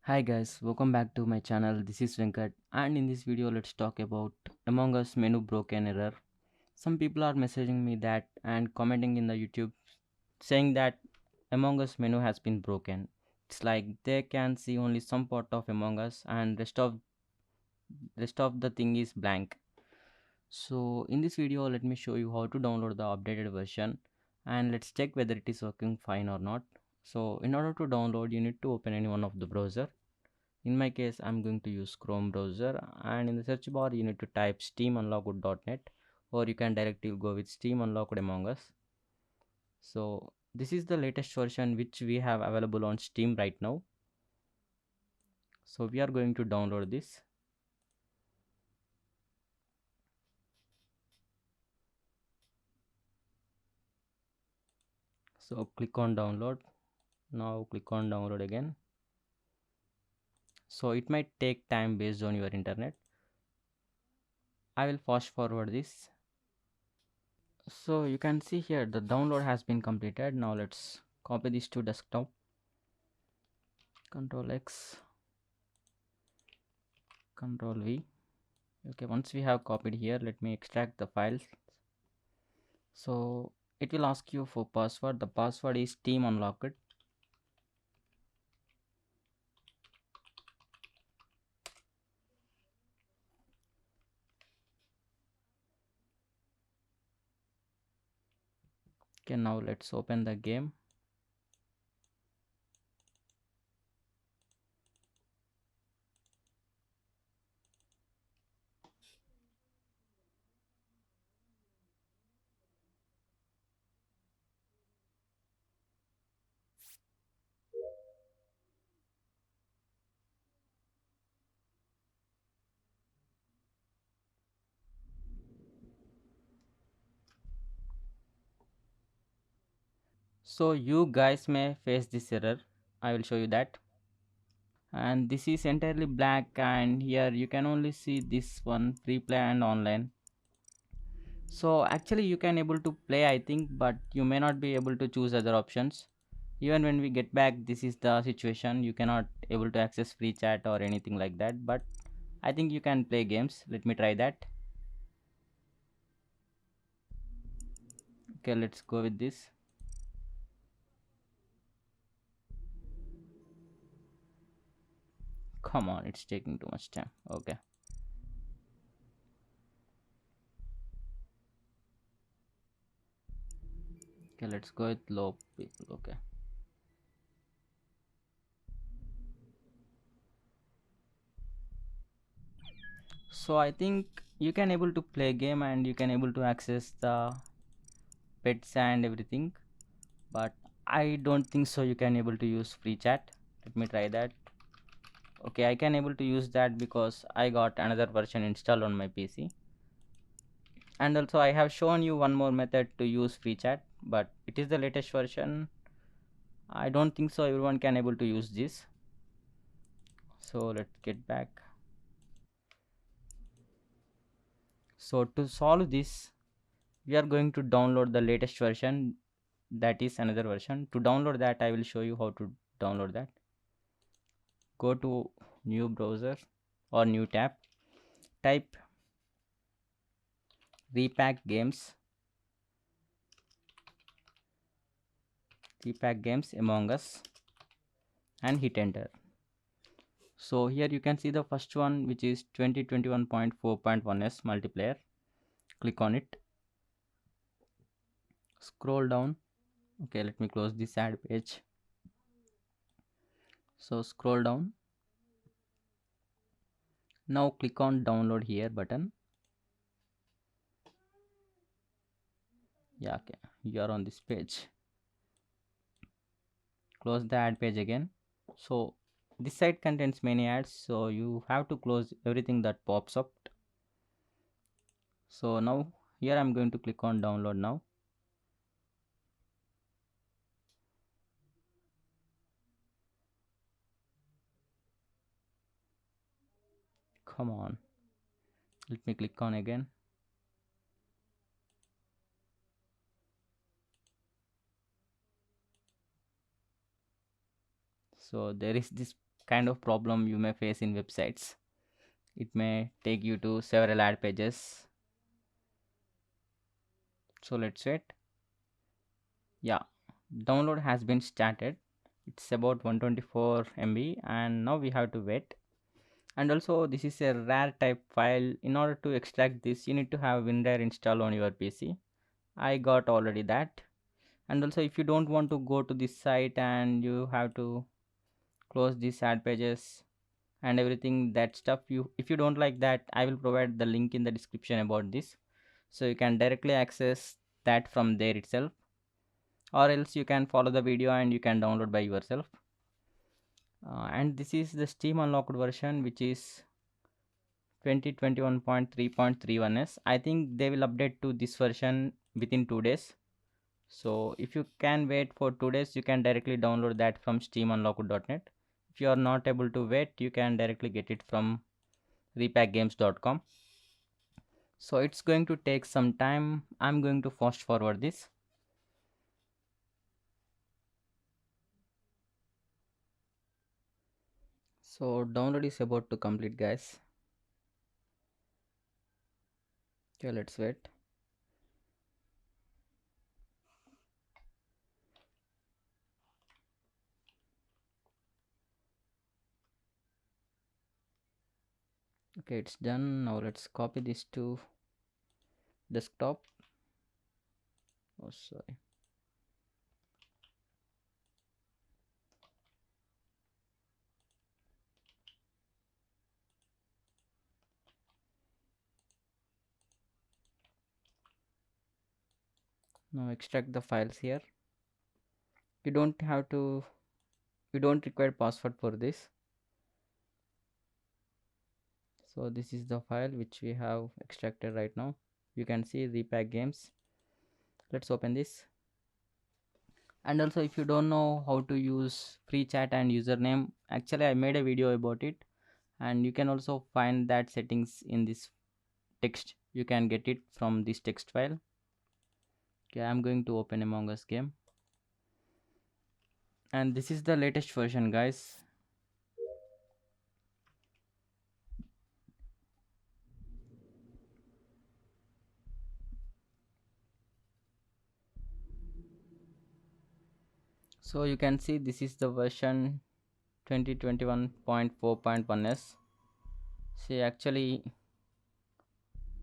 Hi guys, welcome back to my channel. This is Venkat, and in this video let's talk about Among Us menu broken error. Some people are messaging me that and commenting in the YouTube saying that Among Us menu has been broken. It's like they can see only some part of Among Us and rest of the thing is blank. So in this video let me show you how to download the updated version and let's check whether it is working fine or not. So in order to download you need to open any one of the browser. In my case, I'm going to use Chrome browser, and in the search bar, you need to type steamunlocked.net, or you can directly go with Steam Unlocked Among Us. So this is the latest version which we have available on Steam right now. So we are going to download this. So click on download. Now click on download again. So it might take time based on your internet. I will fast forward this. So you can see here the download has been completed. Now let's copy this to desktop. Control X, Control V. Okay, once we have copied here, let me extract the files. So it will ask you for password. The password is team unlocked. Okay, now let's open the game. So you guys may face this error. I will show you that. And this is entirely black, and here you can only see this one, free play and online. So actually you can able to play, I think, but you may not be able to choose other options. Even when we get back, this is the situation. You cannot able to access free chat or anything like that, but I think you can play games. Let me try that. Okay, let's go with this. Come on, it's taking too much time. Okay. Okay, let's go with low people. Okay. So I think you can able to play game and you can able to access the pets and everything, but I don't think so you can able to use free chat. Let me try that. Okay, I can able to use that because I got another version installed on my PC. And also I have shown you one more method to use free chat, but it is the latest version. I don't think so everyone can able to use this. So let's get back. So to solve this, we are going to download the latest version, that is another version. To download that, I will show you how to download that. Go to new browser or new tab, type repack games Among Us and hit enter. So here you can see the first one, which is 2021.4.1s multiplayer. Click on it, scroll down. Okay, let me close this ad page. So scroll down. Now click on download here button. Yeah, okay, you are on this page. Close the ad page again. So this site contains many ads, so you have to close everything that pops up. So now here I'm going to click on download now. Come on, let me click on again. So there is this kind of problem you may face in websites. It may take you to several ad pages. So let's wait. Yeah, download has been started. It's about 124 MB and now we have to wait. And also this is a rare type file. In order to extract this, you need to have WinRAR installed on your PC. I got already that. And also if you don't want to go to this site and you have to close these ad pages and everything that stuff, you if you don't like that, I will provide the link in the description about this, so you can directly access that from there itself, or else you can follow the video and you can download by yourself. And this is the Steam Unlocked version, which is 2021.3.31s. I think they will update to this version within 2 days. So if you can wait for 2 days, you can directly download that from steamunlocked.net. If you are not able to wait, you can directly get it from repackgames.com. So it's going to take some time. I'm going to fast forward this. So download is about to complete, guys. Okay, let's wait. Okay, it's done. Now let's copy this to desktop. Oh, sorry. Now extract the files here. You don't have to, you don't require password for this. So this is the file which we have extracted right now. You can see repack games. Let's open this. And also if you don't know how to use free chat and username, actually I made a video about it, and you can also find that settings in this text. You can get it from this text file. Okay, I'm going to open Among Us game, and this is the latest version, guys. So you can see this is the version 2021.4.1s. See, actually,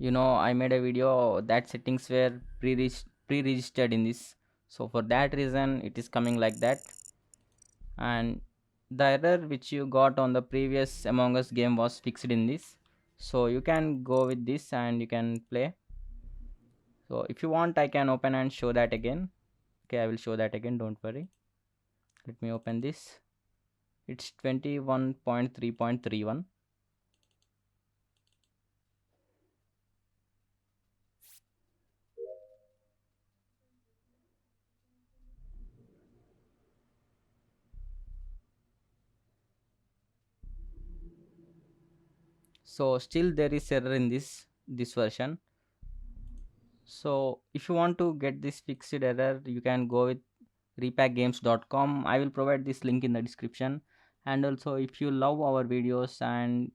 I made a video that settings were pre-registered in this, so for that reason it is coming like that. And the error which you got on the previous Among Us game was fixed in this, so you can go with this and you can play. So if you want, I can open and show that again. Okay, I will show that again, don't worry. Let me open this. It's 21.3.31. So still there is error in this version. So if you want to get this fixed error, you can go with repackgames.com. I will provide this link in the description. And also if you love our videos and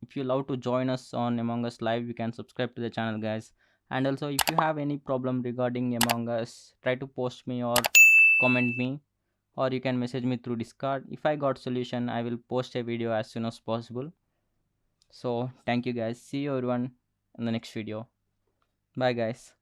if you love to join us on Among Us Live, you can subscribe to the channel, guys. And also if you have any problem regarding Among Us, try to post me or comment me, or you can message me through Discord. If I got solution, I will post a video as soon as possible. So thank you, guys. See you everyone in the next video. Bye, guys.